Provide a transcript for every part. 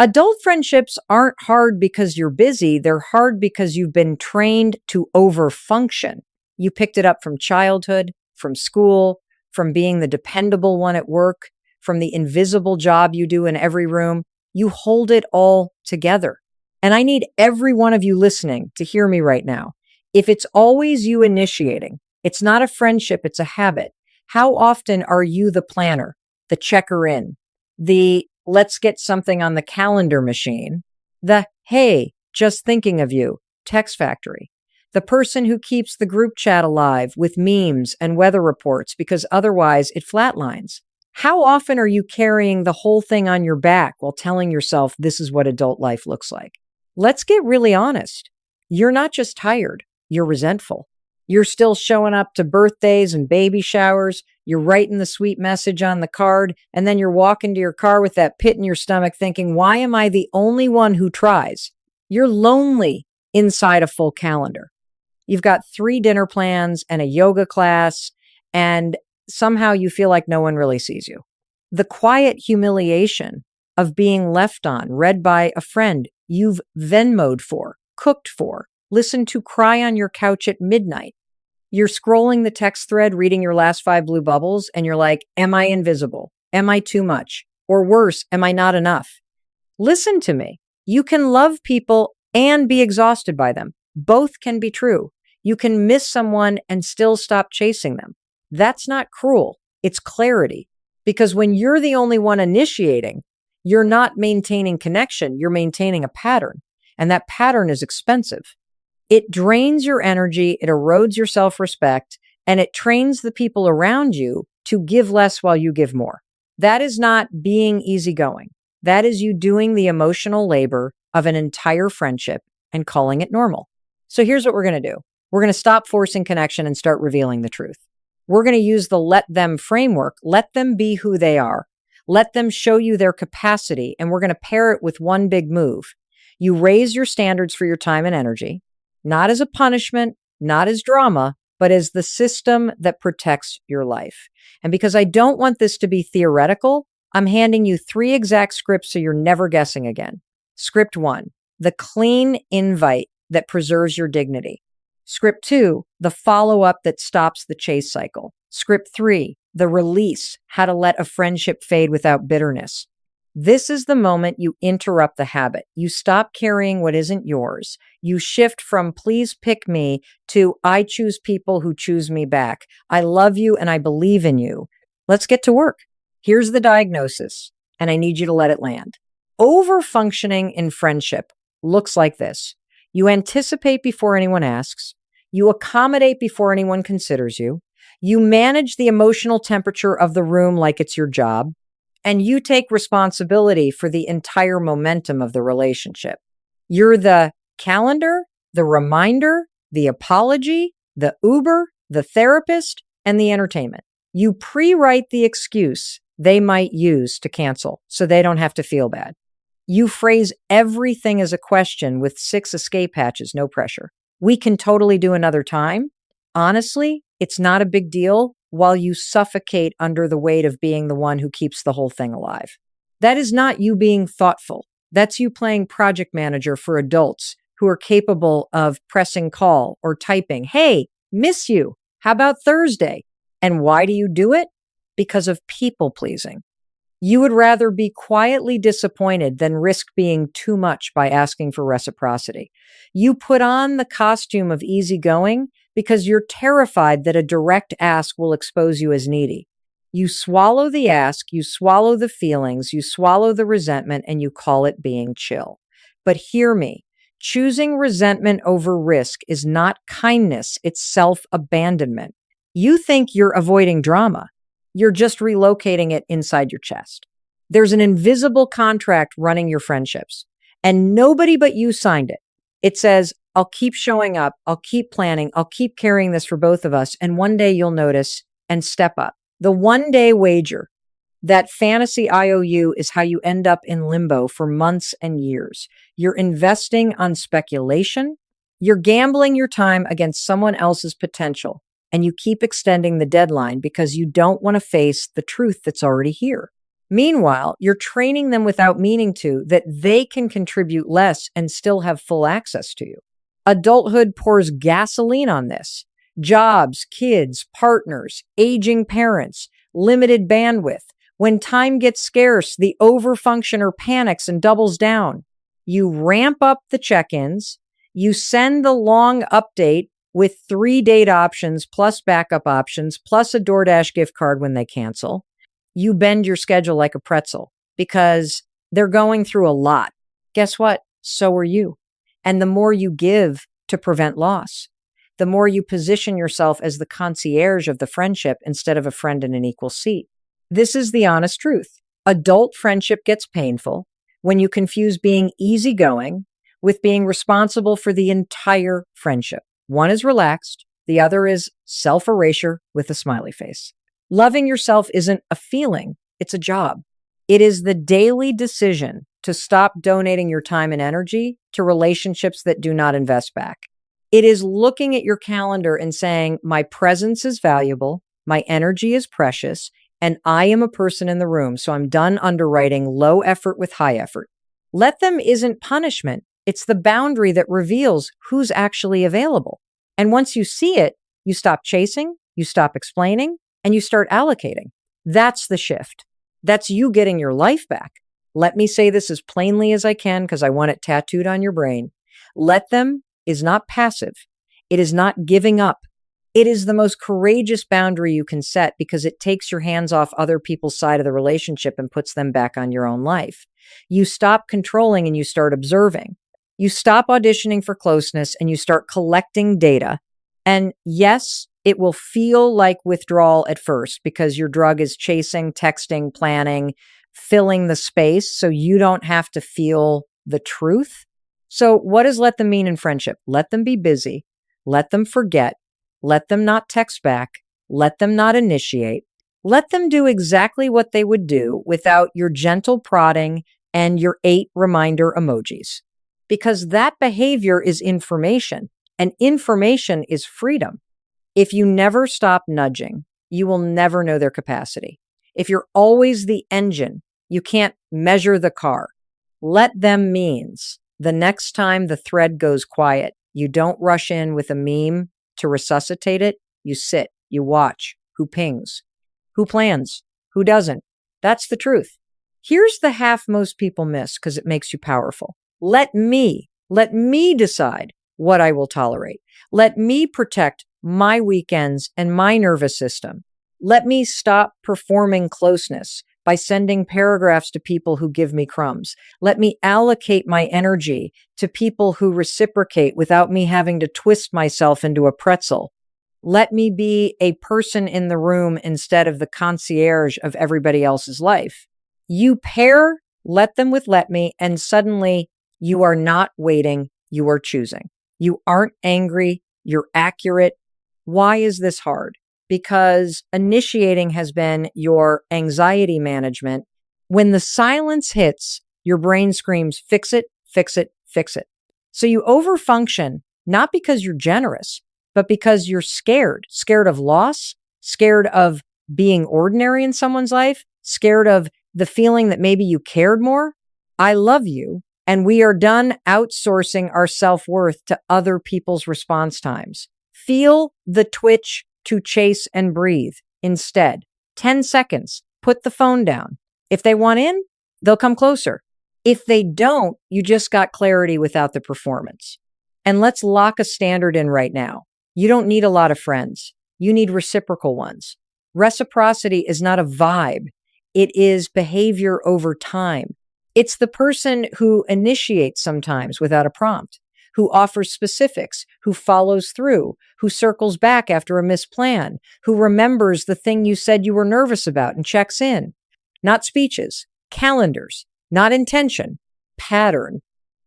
Adult friendships aren't hard because you're busy. They're hard because you've been trained to overfunction. You picked it up from childhood, from school, from being the dependable one at work, from the invisible job you do in every room. You hold it all together. And I need every one of you listening to hear me right now. If it's always you initiating, it's not a friendship, it's a habit. How often are you the planner, the checker in, the let's get something on the calendar machine, the hey, just thinking of you, text factory, the person who keeps the group chat alive with memes and weather reports because otherwise it flatlines? How often are you carrying the whole thing on your back while telling yourself this is what adult life looks like? Let's get really honest. You're not just tired, you're resentful. You're still showing up to birthdays and baby showers. You're writing the sweet message on the card, and then you're walking to your car with that pit in your stomach thinking, why am I the only one who tries? You're lonely inside a full calendar. You've got 3 dinner plans and a yoga class, and somehow you feel like no one really sees you. The quiet humiliation of being left on, read by a friend you've Venmo'd for, cooked for, listened to cry on your couch at midnight. You're scrolling the text thread, reading your last 5 blue bubbles, and you're like, am I invisible? Am I too much? Or worse, am I not enough? Listen to me. You can love people and be exhausted by them. Both can be true. You can miss someone and still stop chasing them. That's not cruel. It's clarity. Because when you're the only one initiating, you're not maintaining connection. You're maintaining a pattern. And that pattern is expensive. It drains your energy, it erodes your self-respect, and it trains the people around you to give less while you give more. That is not being easygoing. That is you doing the emotional labor of an entire friendship and calling it normal. So here's what we're going to do. We're going to stop forcing connection and start revealing the truth. We're going to use the let them framework. Let them be who they are. Let them show you their capacity, and we're going to pair it with one big move. You raise your standards for your time and energy. Not as a punishment, not as drama, but as the system that protects your life. And because I don't want this to be theoretical, I'm handing you 3 exact scripts so you're never guessing again. Script 1, the clean invite that preserves your dignity. Script 2, the follow-up that stops the chase cycle. Script 3, the release, how to let a friendship fade without bitterness. This is the moment you interrupt the habit. You stop carrying what isn't yours. You shift from please pick me to I choose people who choose me back. I love you and I believe in you. Let's get to work. Here's the diagnosis, and I need you to let it land. Overfunctioning in friendship looks like this. You anticipate before anyone asks. You accommodate before anyone considers you. You manage the emotional temperature of the room like it's your job. And you take responsibility for the entire momentum of the relationship. You're the calendar, the reminder, the apology, the Uber, the therapist, and the entertainment. You pre-write the excuse they might use to cancel so they don't have to feel bad. You phrase everything as a question with 6 escape hatches, no pressure. We can totally do another time. Honestly, it's not a big deal while you suffocate under the weight of being the one who keeps the whole thing alive. That is not you being thoughtful. That's you playing project manager for adults who are capable of pressing call or typing, hey, miss you. How about Thursday? And why do you do it? Because of people pleasing. You would rather be quietly disappointed than risk being too much by asking for reciprocity. You put on the costume of easygoing because you're terrified that a direct ask will expose you as needy. You swallow the ask, you swallow the feelings, you swallow the resentment, and you call it being chill. But hear me, choosing resentment over risk is not kindness, it's self-abandonment. You think you're avoiding drama. You're just relocating it inside your chest. There's an invisible contract running your friendships, and nobody but you signed it. It says, I'll keep showing up, I'll keep planning, I'll keep carrying this for both of us, and one day you'll notice and step up. The one-day wager, that fantasy IOU, is how you end up in limbo for months and years. You're investing on speculation, you're gambling your time against someone else's potential, and you keep extending the deadline because you don't want to face the truth that's already here. Meanwhile, you're training them without meaning to that they can contribute less and still have full access to you. Adulthood pours gasoline on this. Jobs, kids, partners, aging parents, limited bandwidth. When time gets scarce, the overfunctioner panics and doubles down. You ramp up the check-ins. You send the long update with 3 date options plus backup options plus a DoorDash gift card when they cancel. You bend your schedule like a pretzel because they're going through a lot. Guess what? So are you. And the more you give to prevent loss, the more you position yourself as the concierge of the friendship instead of a friend in an equal seat. This is the honest truth. Adult friendship gets painful when you confuse being easygoing with being responsible for the entire friendship. One is relaxed, the other is self-erasure with a smiley face. Loving yourself isn't a feeling, it's a job. It is the daily decision to stop donating your time and energy to relationships that do not invest back. It is looking at your calendar and saying, my presence is valuable, my energy is precious, and I am a person in the room, so I'm done underwriting low effort with high effort. Let them isn't punishment. It's the boundary that reveals who's actually available. And once you see it, you stop chasing, you stop explaining, and you start allocating. That's the shift. That's you getting your life back. Let me say this as plainly as I can because I want it tattooed on your brain. Let them is not passive. It is not giving up. It is the most courageous boundary you can set because it takes your hands off other people's side of the relationship and puts them back on your own life. You stop controlling and you start observing. You stop auditioning for closeness and you start collecting data. And yes, it will feel like withdrawal at first because your drug is chasing, texting, planning, filling the space so you don't have to feel the truth. So what does let them mean in friendship? Let them be busy. Let them forget. Let them not text back. Let them not initiate. Let them do exactly what they would do without your gentle prodding and your 8 reminder emojis. Because that behavior is information, and information is freedom. If you never stop nudging, you will never know their capacity. If you're always the engine, you can't measure the car. Let them means the next time the thread goes quiet, you don't rush in with a meme to resuscitate it. You sit, you watch who pings, who plans, who doesn't. That's the truth. Here's the half most people miss because it makes you powerful. Let me decide what I will tolerate. Let me protect my weekends and my nervous system. Let me stop performing closeness by sending paragraphs to people who give me crumbs. Let me allocate my energy to people who reciprocate without me having to twist myself into a pretzel. Let me be a person in the room instead of the concierge of everybody else's life. You pair let them with let me, and suddenly you are not waiting, you are choosing. You aren't angry, you're accurate. Why is this hard? Because initiating has been your anxiety management. When the silence hits, your brain screams, fix it, fix it, fix it. So you overfunction, not because you're generous, but because you're scared of loss, scared of being ordinary in someone's life, scared of the feeling that maybe you cared more. I love you. And we are done outsourcing our self-worth to other people's response times. Feel the twitch to chase and breathe instead. 10 seconds, put the phone down. If they want in, they'll come closer. If they don't, you just got clarity without the performance. And let's lock a standard in right now. You don't need a lot of friends. You need reciprocal ones. Reciprocity is not a vibe. It is behavior over time. It's the person who initiates sometimes without a prompt, who offers specifics, who follows through, who circles back after a misplan, who remembers the thing you said you were nervous about and checks in. Not speeches, calendars, not intention, pattern.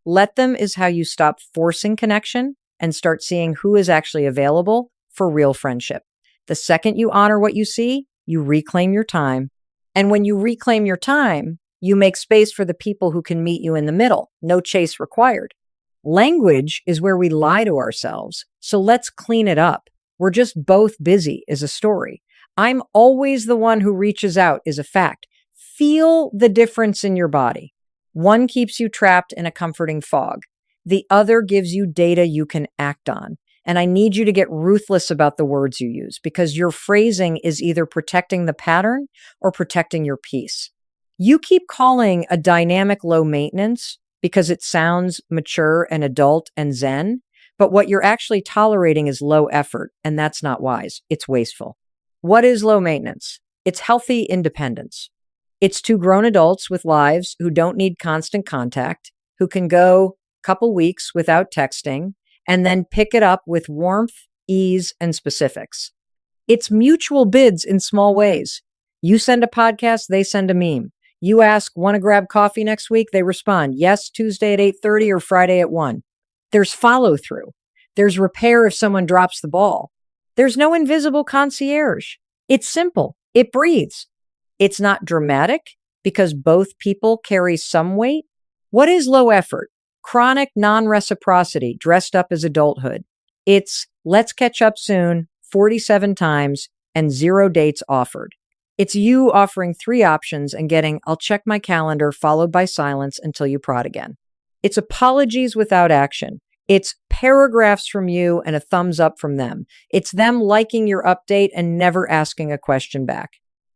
Let them is how you stop forcing connection and start seeing who is actually available for real friendship. The second you honor what you see, you reclaim your time. And when you reclaim your time, you make space for the people who can meet you in the middle. No chase required. Language is where we lie to ourselves. So let's clean it up. We're just both busy is a story. I'm always the one who reaches out is a fact. Feel the difference in your body. One keeps you trapped in a comforting fog. The other gives you data you can act on. And I need you to get ruthless about the words you use because your phrasing is either protecting the pattern or protecting your peace. You keep calling a dynamic low maintenance because it sounds mature and adult and zen, but what you're actually tolerating is low effort, and that's not wise. It's wasteful. What is low maintenance? It's healthy independence. It's two grown adults with lives who don't need constant contact, who can go a couple weeks without texting, and then pick it up with warmth, ease, and specifics. It's mutual bids in small ways. You send a podcast, they send a meme. You ask, want to grab coffee next week? They respond, yes, Tuesday at 8:30 or Friday at 1. There's follow through. There's repair if someone drops the ball. There's no invisible concierge. It's simple. It breathes. It's not dramatic because both people carry some weight. What is low effort? Chronic non-reciprocity dressed up as adulthood. It's let's catch up soon, 47 times, and 0 dates offered. It's you offering 3 options and getting, I'll check my calendar, followed by silence until you prod again. It's apologies without action. It's paragraphs from you and a thumbs up from them. It's them liking your update and never asking a question back.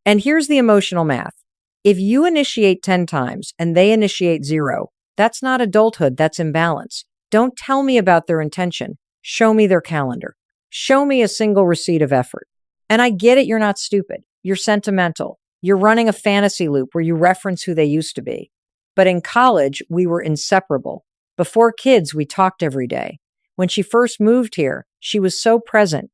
And here's the emotional math. If you initiate 10 times and they initiate 0, that's not adulthood, that's imbalance. Don't tell me about their intention. Show me their calendar. Show me a single receipt of effort. And I get it, you're not stupid. You're sentimental. You're running a fantasy loop where you reference who they used to be. But in college, we were inseparable. Before kids, we talked every day. When she first moved here, she was so present.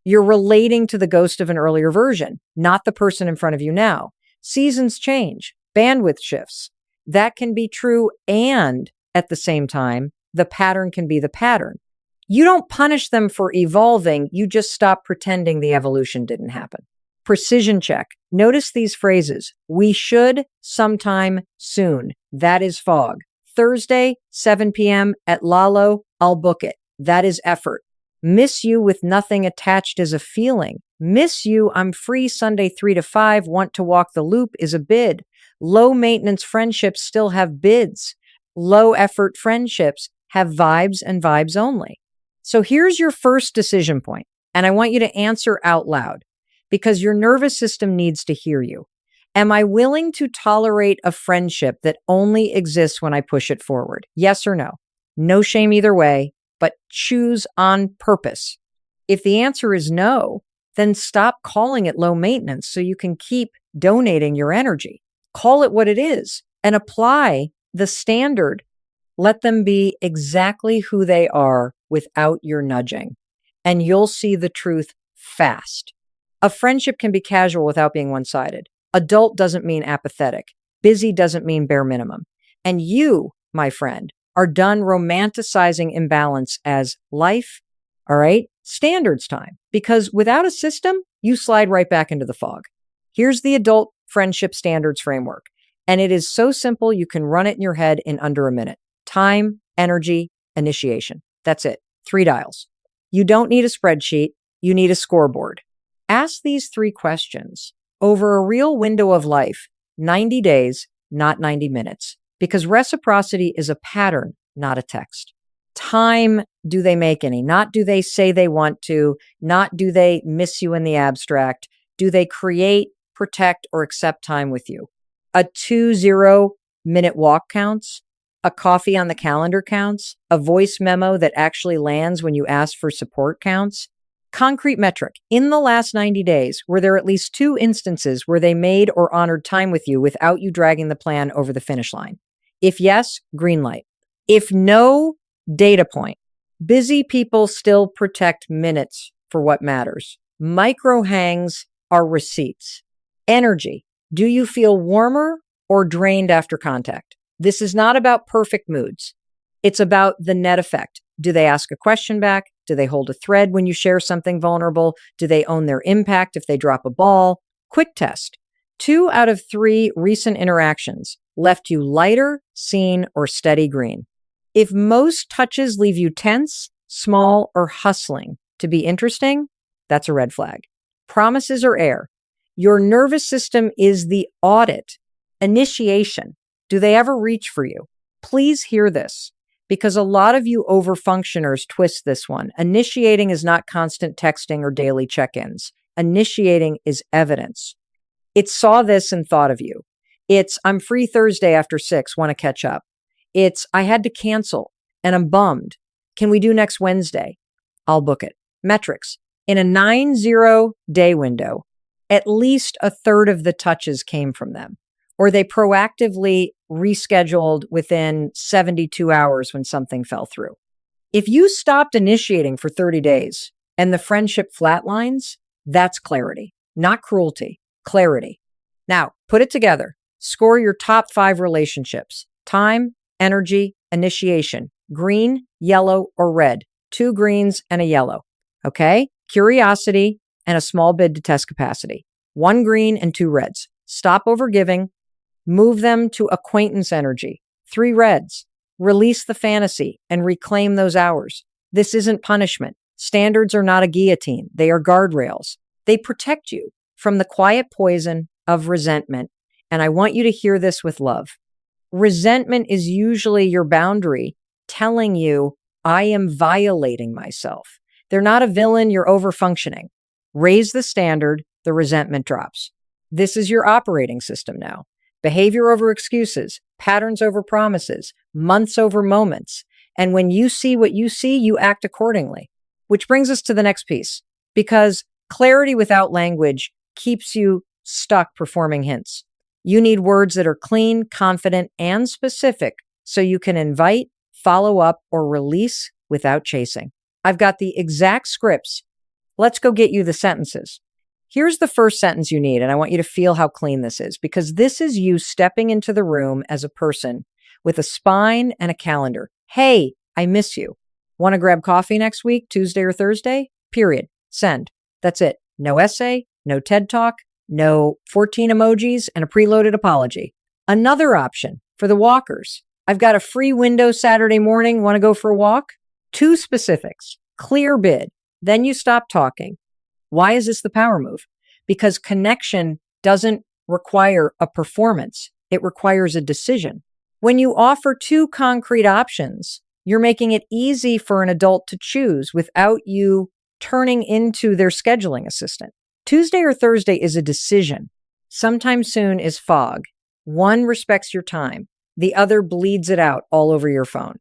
You're relating to the ghost of an earlier version, not the person in front of you now. Seasons change, bandwidth shifts. That can be true, and at the same time, the pattern can be the pattern. You don't punish them for evolving, you just stop pretending the evolution didn't happen. Precision check. Notice these phrases. We should, sometime, soon. That is fog. Thursday, 7 p.m. at Lalo, I'll book it. That is effort. Miss you with nothing attached is a feeling. Miss you, I'm free Sunday 3 to 5, want to walk the loop is a bid. Low maintenance friendships still have bids. Low effort friendships have vibes and vibes only. So here's your first decision point, and I want you to answer out loud because your nervous system needs to hear you. Am I willing to tolerate a friendship that only exists when I push it forward? Yes or no? No shame either way, but choose on purpose. If the answer is no, then stop calling it low maintenance so you can keep donating your energy. Call it what it is and apply the standard. Let them be exactly who they are without your nudging, and you'll see the truth fast. A friendship can be casual without being one-sided. Adult doesn't mean apathetic. Busy doesn't mean bare minimum. And you, my friend, are done romanticizing imbalance as life, all right? Standards time. Because without a system, you slide right back into the fog. Here's the adult friendship standards framework. And it is so simple, you can run it in your head in under a minute. Time, energy, initiation. That's it. 3 dials. You don't need a spreadsheet. You need a scoreboard. Ask these 3 questions over a real window of life, 90 days, not 90 minutes, because reciprocity is a pattern, not a text. Time, do they make any? Not do they say they want to, not do they miss you in the abstract. Do they create, protect, or accept time with you? A 2-0-minute walk counts. A coffee on the calendar counts. A voice memo that actually lands when you ask for support counts. Concrete metric. In the last 90 days, were there at least 2 instances where they made or honored time with you without you dragging the plan over the finish line? If yes, green light. If no, data point. Busy people still protect minutes for what matters. Micro hangs are receipts. Energy. Do you feel warmer or drained after contact? This is not about perfect moods. It's about the net effect. Do they ask a question back? Do they hold a thread when you share something vulnerable? Do they own their impact if they drop a ball? Quick test. 2 out of 3 recent interactions left you lighter, seen, or steady green. If most touches leave you tense, small, or hustling to be interesting, that's a red flag. Promises are air. Your nervous system is the audit. Initiation. Do they ever reach for you? Please hear this, because a lot of you overfunctioners twist this one. Initiating is not constant texting or daily check-ins. Initiating is evidence. It saw this and thought of you. It's, I'm free Thursday after 6, want to catch up. It's, I had to cancel and I'm bummed. Can we do next Wednesday? I'll book it. Metrics. In a 90-day window, at least a third of the touches came from them, or they proactively rescheduled within 72 hours when something fell through. If you stopped initiating for 30 days and the friendship flatlines, that's clarity, not cruelty, clarity. Now, put it together. Score your top 5 relationships. Time, energy, initiation. Green, yellow, or red. 2 greens and a yellow. Okay? Curiosity and a small bid to test capacity. 1 green and 2 reds. Stop overgiving. Move them to acquaintance energy. 3 reds. Release the fantasy and reclaim those hours. This isn't punishment. Standards are not a guillotine. They are guardrails. They protect you from the quiet poison of resentment. And I want you to hear this with love. Resentment is usually your boundary telling you, I am violating myself. They're not a villain, you're overfunctioning. Raise the standard, the resentment drops. This is your operating system now. Behavior over excuses, patterns over promises, months over moments. And when you see what you see, you act accordingly. Which brings us to the next piece, because clarity without language keeps you stuck performing hints. You need words that are clean, confident, and specific so you can invite, follow up, or release without chasing. I've got the exact scripts. Let's go get you the sentences. Here's the first sentence you need, and I want you to feel how clean this is, because this is you stepping into the room as a person with a spine and a calendar. Hey, I miss you. Want to grab coffee next week, Tuesday or Thursday? Period. Send. That's it. No essay, no TED Talk, no 14 emojis, and a preloaded apology. Another option for the walkers. I've got a free window Saturday morning. Want to go for a walk? 2 specifics. Clear bid. Then you stop talking. Why is this the power move? Because connection doesn't require a performance. It requires a decision. When you offer 2 concrete options, you're making it easy for an adult to choose without you turning into their scheduling assistant. Tuesday or Thursday is a decision. Sometime soon is fog. One respects your time. The other bleeds it out all over your phone.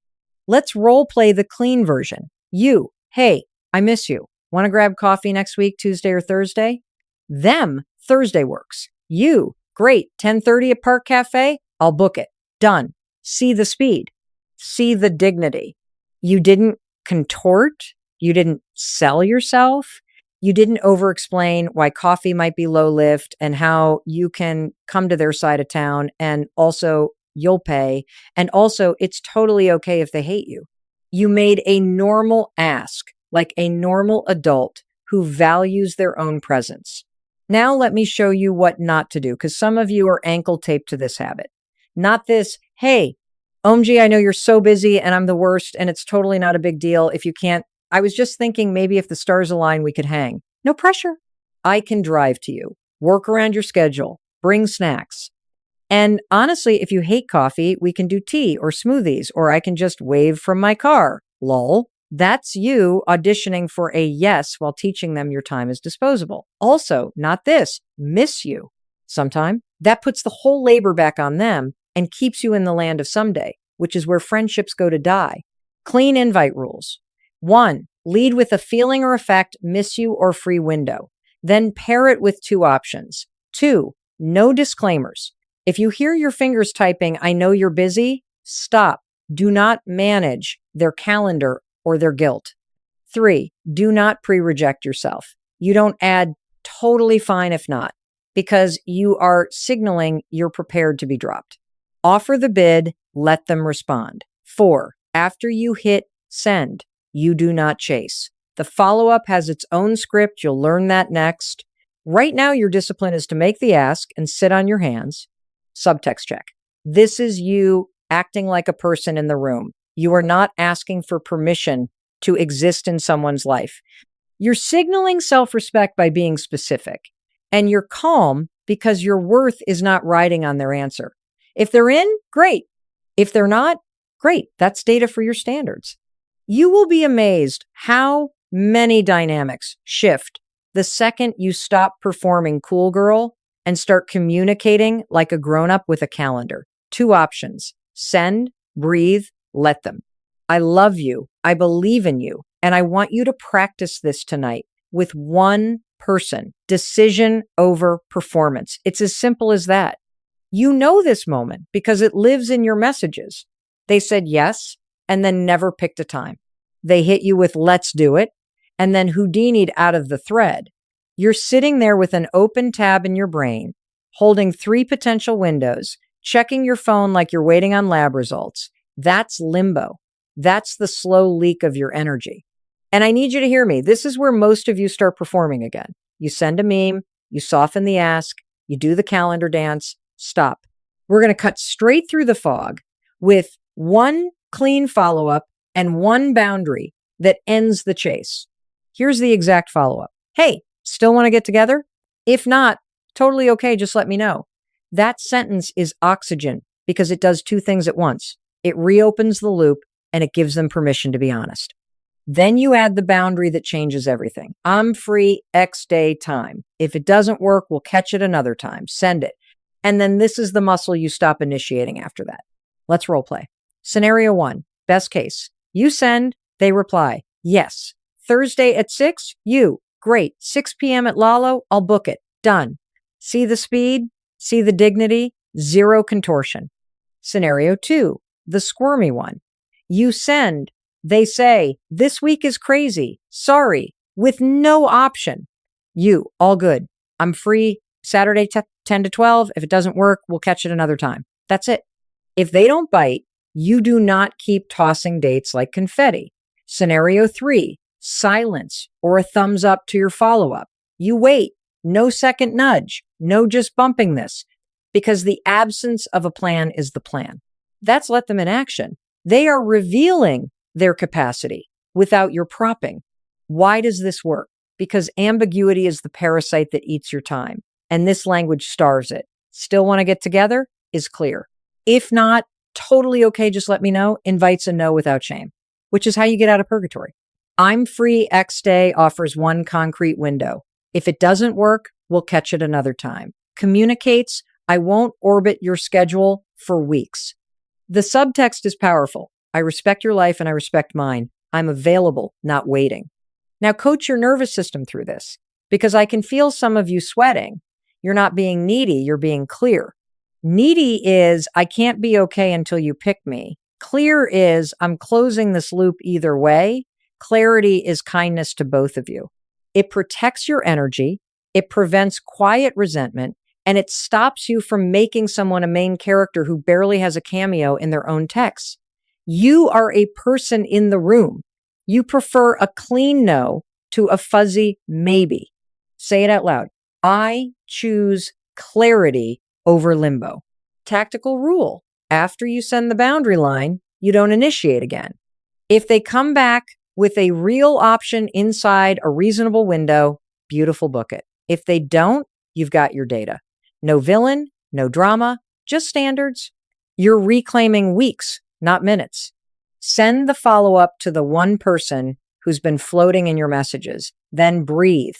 Let's role play the clean version. You, hey, I miss you. Want to grab coffee next week, Tuesday or Thursday? Them, Thursday works. You, great, 10:30 at Park Cafe? I'll book it. Done. See the speed. See the dignity. You didn't contort. You didn't sell yourself. You didn't over-explain why coffee might be low lift and how you can come to their side of town, and also you'll pay. And also it's totally okay if they hate you. You made a normal ask, like a normal adult who values their own presence. Now let me show you what not to do, because some of you are ankle taped to this habit. Not this, hey, OMG, I know you're so busy and I'm the worst and it's totally not a big deal if you can't. I was just thinking maybe if the stars align, we could hang. No pressure. I can drive to you, work around your schedule, bring snacks. And honestly, if you hate coffee, we can do tea or smoothies, or I can just wave from my car. Lol. That's you auditioning for a yes while teaching them your time is disposable. Also, not this, miss you sometime. That puts the whole labor back on them and keeps you in the land of someday, which is where friendships go to die. Clean invite rules. 1, lead with a feeling or effect, miss you or free window. Then pair it with 2 options. 2, no disclaimers. If you hear your fingers typing, I know you're busy, stop. Do not manage their calendar or their guilt. 3, do not pre-reject yourself. You don't add totally fine if not, because you are signaling you're prepared to be dropped. Offer the bid, let them respond. 4, after you hit send, you do not chase. The follow-up has its own script. You'll learn that next. Right now, your discipline is to make the ask and sit on your hands. Subtext check. This is you acting like a person in the room. You are not asking for permission to exist in someone's life. You're signaling self-respect by being specific. And you're calm because your worth is not riding on their answer. If they're in, great. If they're not, great. That's data for your standards. You will be amazed how many dynamics shift the second you stop performing cool girl and start communicating like a grown-up with a calendar. 2 options: send, breathe, let them. I love you. I believe in you. And I want you to practice this tonight with one person. Decision over performance. It's as simple as that. You know this moment because it lives in your messages. They said yes and then never picked a time. They hit you with let's do it and then Houdini'd out of the thread. You're sitting there with an open tab in your brain, holding 3 potential windows, checking your phone like you're waiting on lab results. That's limbo. That's the slow leak of your energy. And I need you to hear me. This is where most of you start performing again. You send a meme, you soften the ask, you do the calendar dance, stop. We're going to cut straight through the fog with one clean follow-up and one boundary that ends the chase. Here's the exact follow-up. Hey, still want to get together? If not, totally okay, just let me know. That sentence is oxygen because it does 2 things at once. It reopens the loop and it gives them permission to be honest. Then you add the boundary that changes everything. I'm free X day time. If it doesn't work, we'll catch it another time. Send it. And then this is the muscle you stop initiating after that. Let's role play. Scenario 1, best case. You send, they reply, yes. Thursday at 6, you, great. 6 p.m. at Lalo, I'll book it. Done. See the speed? See the dignity? 0 contortion. Scenario 2, the squirmy one. You send, they say, this week is crazy. Sorry, with no option. You, all good. I'm free Saturday 10 to 12. If it doesn't work, we'll catch it another time. That's it. If they don't bite, you do not keep tossing dates like confetti. Scenario 3, silence or a thumbs up to your follow-up. You wait. No second nudge. No just bumping this. Because the absence of a plan is the plan. That's let them in action. They are revealing their capacity without your propping. Why does this work? Because ambiguity is the parasite that eats your time. And this language starves it. Still want to get together is clear. If not, totally okay, just let me know, invites a no without shame, which is how you get out of purgatory. I'm free X day offers one concrete window. If it doesn't work, we'll catch it another time. Communicates, I won't orbit your schedule for weeks. The subtext is powerful. I respect your life and I respect mine. I'm available, not waiting. Now coach your nervous system through this because I can feel some of you sweating. You're not being needy, you're being clear. Needy is, I can't be okay until you pick me. Clear is, I'm closing this loop either way. Clarity is kindness to both of you. It protects your energy, it prevents quiet resentment, and it stops you from making someone a main character who barely has a cameo in their own text. You are a person in the room. You prefer a clean no to a fuzzy maybe. Say it out loud. I choose clarity over limbo. Tactical rule. After you send the boundary line, you don't initiate again. If they come back with a real option inside a reasonable window, beautiful, book it. If they don't, you've got your data. No villain, no drama, just standards. You're reclaiming weeks, not minutes. Send the follow-up to the one person who's been floating in your messages. Then breathe.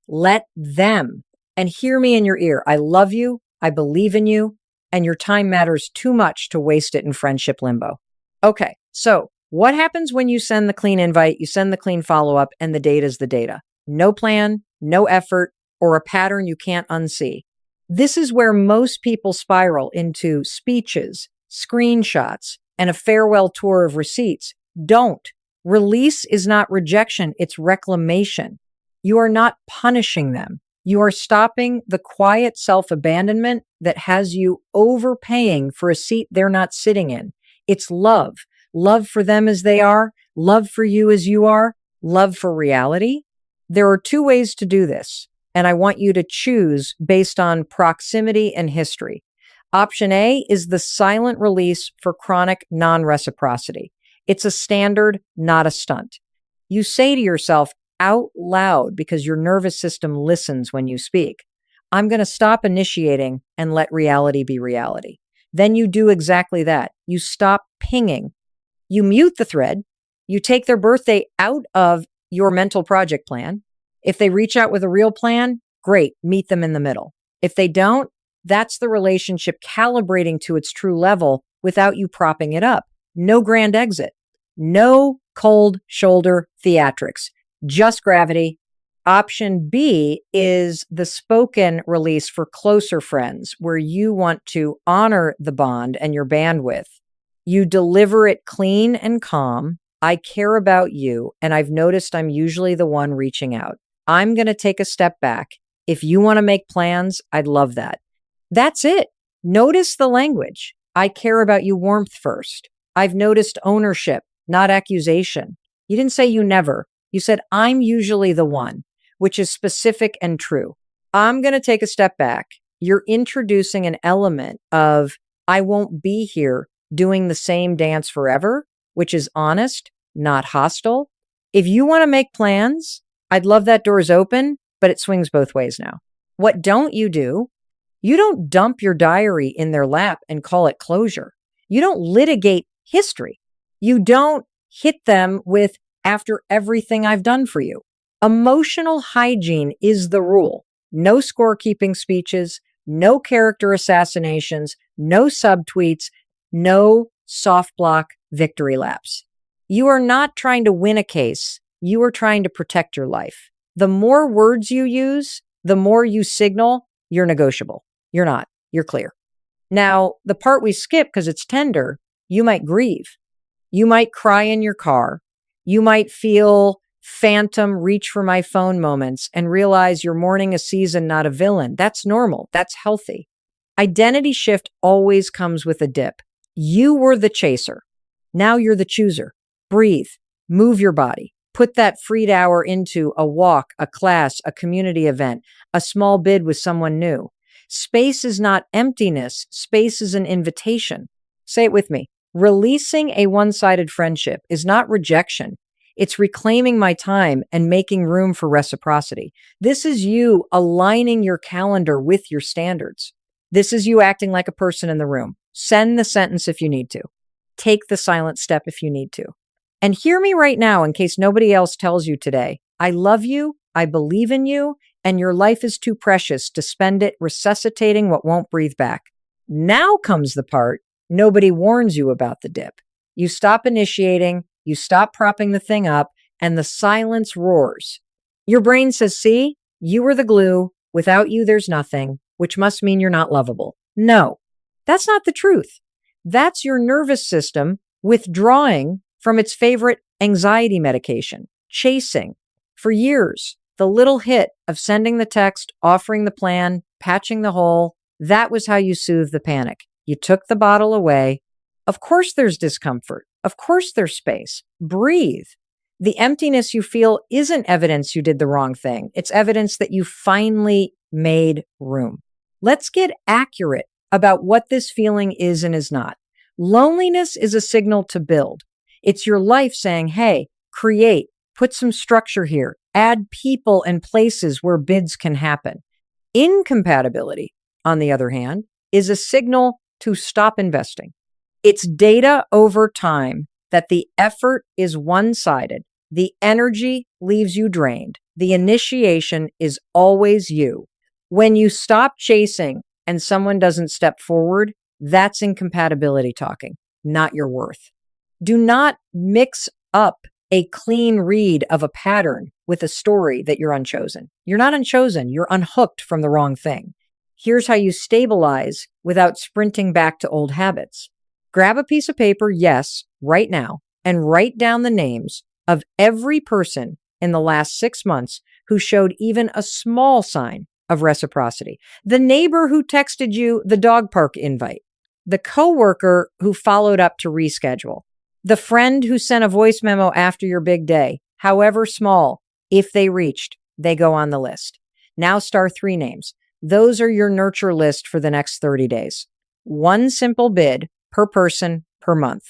Let them, and hear me in your ear. I love you. I believe in you. And your time matters too much to waste it in friendship limbo. Okay, so what happens when you send the clean invite, you send the clean follow-up, and the data is the data? No plan, no effort, or a pattern you can't unsee. This is where most people spiral into speeches, screenshots, and a farewell tour of receipts. Don't. Release is not rejection, it's reclamation. You are not punishing them. You are stopping the quiet self-abandonment that has you overpaying for a seat they're not sitting in. It's love. Love for them as they are, love for you as you are, love for reality. There are 2 ways to do this, and I want you to choose based on proximity and history. Option A is the silent release for chronic non-reciprocity. It's a standard, not a stunt. You say to yourself out loud because your nervous system listens when you speak, I'm going to stop initiating and let reality be reality. then you do exactly that. You stop pinging. You mute the thread. You take their birthday out of your mental project plan. If they reach out with a real plan, great, meet them in the middle. If they don't, that's the relationship calibrating to its true level without you propping it up. No grand exit. No cold shoulder theatrics. Just gravity. Option B is the spoken release for closer friends, where you want to honor the bond and your bandwidth. You deliver it clean and calm. I care about you, and I've noticed I'm usually the one reaching out. I'm going to take a step back. If you want to make plans, I'd love that. That's it. Notice the language. I care about you warmth first. I've noticed ownership, not accusation. You didn't say you never. You said, I'm usually the one, which is specific and true. I'm going to take a step back. You're introducing an element of, I won't be here doing the same dance forever, which is honest, not hostile. If you want to make plans, I'd love that door's open, but it swings both ways now. What don't you do? You don't dump your diary in their lap and call it closure. You don't litigate history. You don't hit them with, after everything I've done for you. Emotional hygiene is the rule. No scorekeeping speeches, no character assassinations, no subtweets, no soft block victory laps. You are not trying to win a case. You are trying to protect your life. The more words you use, the more you signal you're negotiable. You're not. You're clear. Now, the part we skip because it's tender, you might grieve. You might cry in your car. You might feel phantom reach for my phone moments and realize you're mourning a season, not a villain. That's normal. That's healthy. Identity shift always comes with a dip. You were the chaser. Now you're the chooser. Breathe. Move your body. Put that freed hour into a walk, a class, a community event, a small bid with someone new. Space is not emptiness. Space is an invitation. Say it with me. Releasing a one-sided friendship is not rejection. It's reclaiming my time and making room for reciprocity. This is you aligning your calendar with your standards. This is you acting like a person in the room. Send the sentence if you need to. Take the silent step if you need to. And hear me right now in case nobody else tells you today. I love you, I believe in you, and your life is too precious to spend it resuscitating what won't breathe back. Now comes the part nobody warns you about the dip. You stop initiating, you stop propping the thing up, and the silence roars. Your brain says, see, you are the glue. Without you, there's nothing, which must mean you're not lovable. No, that's not the truth. That's your nervous system withdrawing from its favorite anxiety medication, chasing. For years, the little hit of sending the text, offering the plan, patching the hole, that was how you soothed the panic. You took the bottle away. Of course there's discomfort. Of course there's space. Breathe. The emptiness you feel isn't evidence you did the wrong thing. It's evidence that you finally made room. Let's get accurate about what this feeling is and is not. Loneliness is a signal to build. It's your life saying, hey, create, put some structure here, add people and places where bids can happen. Incompatibility, on the other hand, is a signal to stop investing. It's data over time that the effort is one-sided. The energy leaves you drained. The initiation is always you. When you stop chasing and someone doesn't step forward, that's incompatibility talking, not your worth. Do not mix up a clean read of a pattern with a story that you're unchosen. You're not unchosen. You're unhooked from the wrong thing. Here's how you stabilize without sprinting back to old habits. Grab a piece of paper, yes, right now, and write down the names of every person in the last 6 months who showed even a small sign of reciprocity. The neighbor who texted you the dog park invite. The coworker who followed up to reschedule. The friend who sent a voice memo after your big day, however small, if they reached, they go on the list. Now star 3 names. Those are your nurture list for the next 30 days. One simple bid per person per month.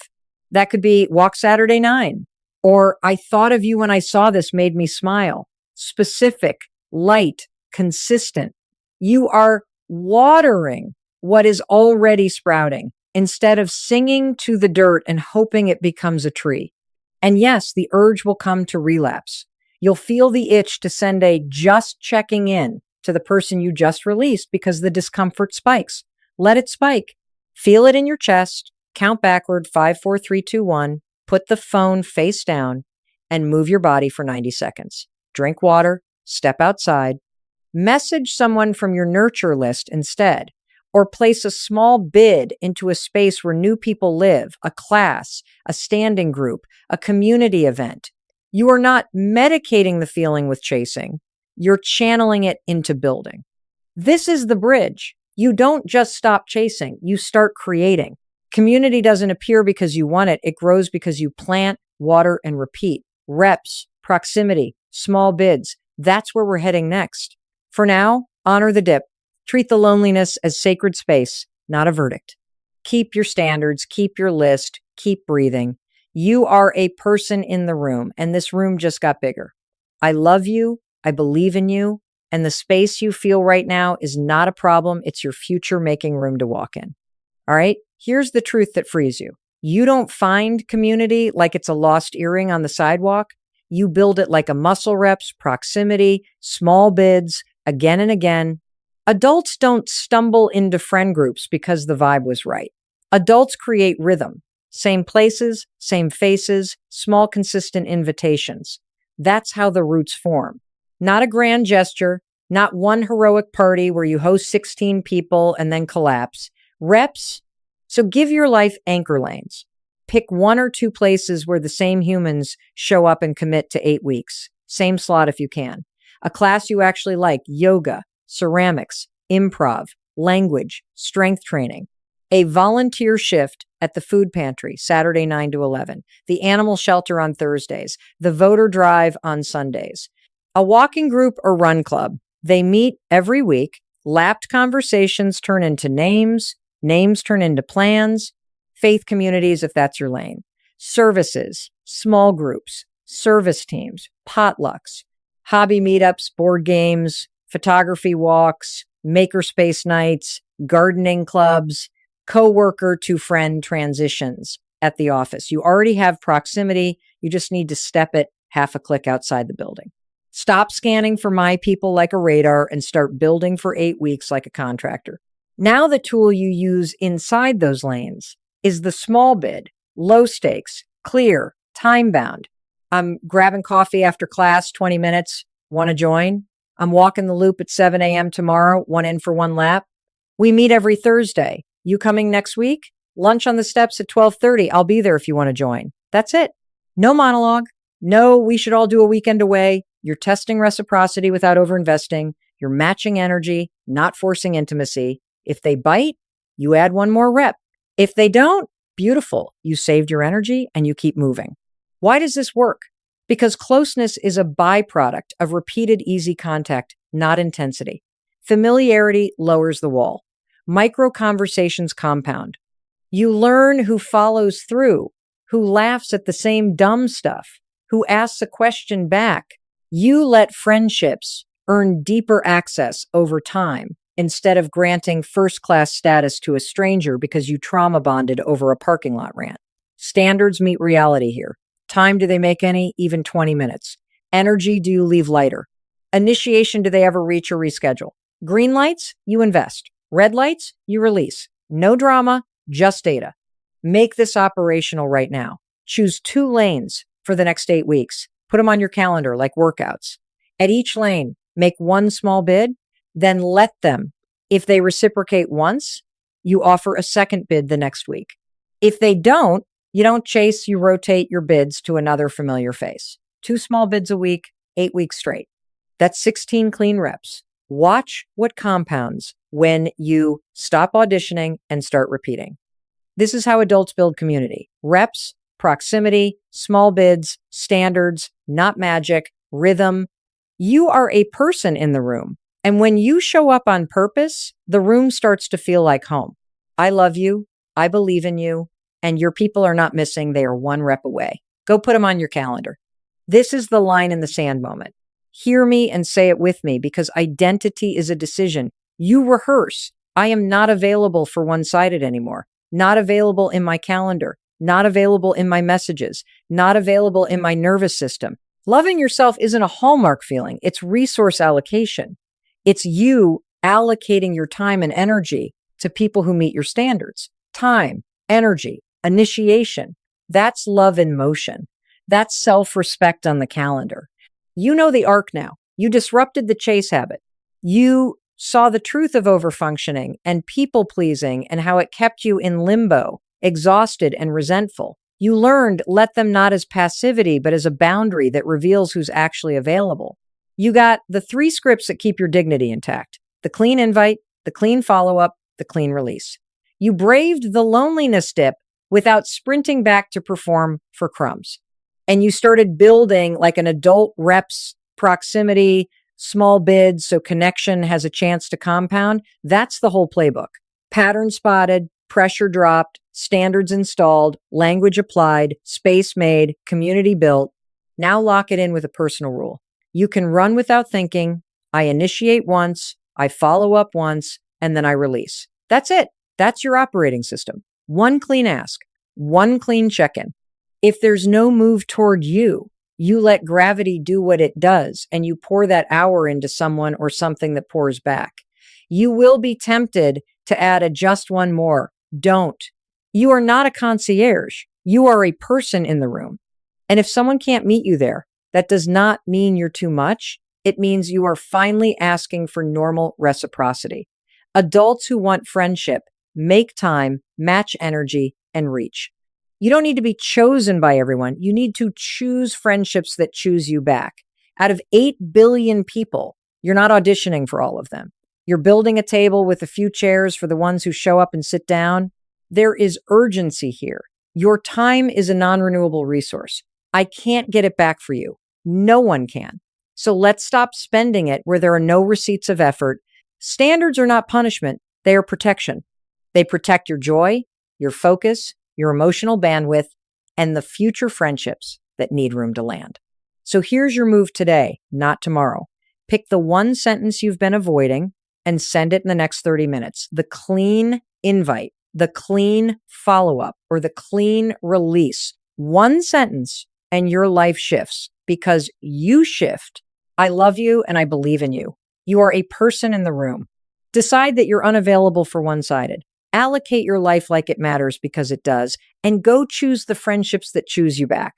That could be walk Saturday 9, or I thought of you when I saw this made me smile. Specific, light, consistent. You are watering what is already sprouting instead of singing to the dirt and hoping it becomes a tree. And yes, the urge will come to relapse. You'll feel the itch to send a just checking in to the person you just released because the discomfort spikes. Let it spike. Feel it in your chest. Count backward, 5, 4, 3, 2, 1. Put the phone face down and move your body for 90 seconds. Drink water, step outside, message someone from your nurture list instead, or place a small bid into a space where new people live, a class, a standing group, a community event. You are not medicating the feeling with chasing. You're channeling it into building. This is the bridge. You don't just stop chasing. You start creating. Community doesn't appear because you want it. It grows because you plant, water, and repeat. Reps, proximity, small bids. That's where we're heading next. For now, honor the dip. Treat the loneliness as sacred space, not a verdict. Keep your standards, keep your list, keep breathing. You are a person in the room, and this room just got bigger. I love you. I believe in you. And the space you feel right now is not a problem. It's your future making room to walk in. All right? Here's the truth that frees you. You don't find community like it's a lost earring on the sidewalk. You build it like a muscle reps, proximity, small bids, again and again. Adults don't stumble into friend groups because the vibe was right. Adults create rhythm. Same places, same faces, small consistent invitations. That's how the roots form. Not a grand gesture, not one heroic party where you host 16 people and then collapse. Reps. So give your life anchor lanes. Pick 1 or 2 places where the same humans show up and commit to 8 weeks. Same slot if you can. A class you actually like, yoga, ceramics, improv, language, strength training. A volunteer shift at the food pantry, Saturday 9 to 11. The animal shelter on Thursdays. The voter drive on Sundays. A walking group or run club. They meet every week. Lapped conversations turn into names. Names turn into plans. Faith communities, if that's your lane. Services, small groups, service teams, potlucks, hobby meetups, board games, photography walks, makerspace nights, gardening clubs, coworker to friend transitions at the office. You already have proximity. You just need to step it half a click outside the building. Stop scanning for my people like a radar and start building for 8 weeks like a contractor. Now the tool you use inside those lanes is the small bid, low stakes, clear, time bound. I'm grabbing coffee after class, 20 minutes. Want to join? I'm walking the loop at 7 a.m. tomorrow, 1 in for 1 lap. We meet every Thursday. You coming next week? Lunch on the steps at 12:30. I'll be there if you want to join. That's it. No monologue. No, we should all do a weekend away. You're testing reciprocity without overinvesting. You're matching energy, not forcing intimacy. If they bite, you add 1 more rep. If they don't, beautiful. You saved your energy and you keep moving. Why does this work? Because closeness is a byproduct of repeated easy contact, not intensity. Familiarity lowers the wall. Micro conversations compound. You learn who follows through, who laughs at the same dumb stuff, who asks a question back. You let friendships earn deeper access over time instead of granting first-class status to a stranger because you trauma bonded over a parking lot rant. Standards meet reality here. Time, do they make any? Even 20 minutes. Energy, do you leave lighter? Initiation, do they ever reach or reschedule? Green lights, you invest. Red lights, you release. No drama, just data. Make this operational right now. Choose 2 lanes for the next 8 weeks. Put them on your calendar like workouts. At each lane, make 1 small bid, then let them. If they reciprocate once, you offer a second bid the next week. If they don't, you don't chase, you rotate your bids to another familiar face. 2 small bids a week, 8 weeks straight. That's 16 clean reps. Watch what compounds when you stop auditioning and start repeating. This is how adults build community. Reps, proximity, small bids, standards, not magic, rhythm. You are a person in the room. And when you show up on purpose, the room starts to feel like home. I love you. I believe in you. And your people are not missing. They are 1 rep away. Go put them on your calendar. This is the line in the sand moment. Hear me and say it with me because identity is a decision. You rehearse. I am not available for one-sided anymore. Not available in my calendar. Not available in my messages. Not available in my nervous system. Loving yourself isn't a hallmark feeling. It's resource allocation. It's you allocating your time and energy to people who meet your standards. Time, energy, initiation. That's love in motion. That's self-respect on the calendar. You know the arc now. You disrupted the chase habit. You saw the truth of overfunctioning and people pleasing and how it kept you in limbo, exhausted and resentful. You learned let them not as passivity, but as a boundary that reveals who's actually available. You got the 3 scripts that keep your dignity intact: the clean invite, the clean follow-up, the clean release. You braved the loneliness dip without sprinting back to perform for crumbs. And you started building like an adult reps proximity, small bids, so connection has a chance to compound. That's the whole playbook. Pattern spotted, pressure dropped, standards installed, language applied, space made, community built. Now lock it in with a personal rule. You can run without thinking. I initiate once, I follow up once, and then I release. That's it. That's your operating system. One clean ask, one clean check-in. If there's no move toward you, you let gravity do what it does, and you pour that hour into someone or something that pours back. You will be tempted to add a just one more. Don't. You are not a concierge. You are a person in the room. And if someone can't meet you there, that does not mean you're too much. It means you are finally asking for normal reciprocity. Adults who want friendship make time, match energy, and reach. You don't need to be chosen by everyone. You need to choose friendships that choose you back. Out of 8 billion people, you're not auditioning for all of them. You're building a table with a few chairs for the ones who show up and sit down. There is urgency here. Your time is a non-renewable resource. I can't get it back for you. No one can. So let's stop spending it where there are no receipts of effort. Standards are not punishment. They are protection. They protect your joy, your focus, your emotional bandwidth, and the future friendships that need room to land. So here's your move today, not tomorrow. Pick the one sentence you've been avoiding and send it in the next 30 minutes. The clean invite, the clean follow-up, or the clean release. One sentence and your life shifts because you shift. I love you and I believe in you. You are a person in the room. Decide that you're unavailable for one-sided. Allocate your life like it matters because it does, and go choose the friendships that choose you back.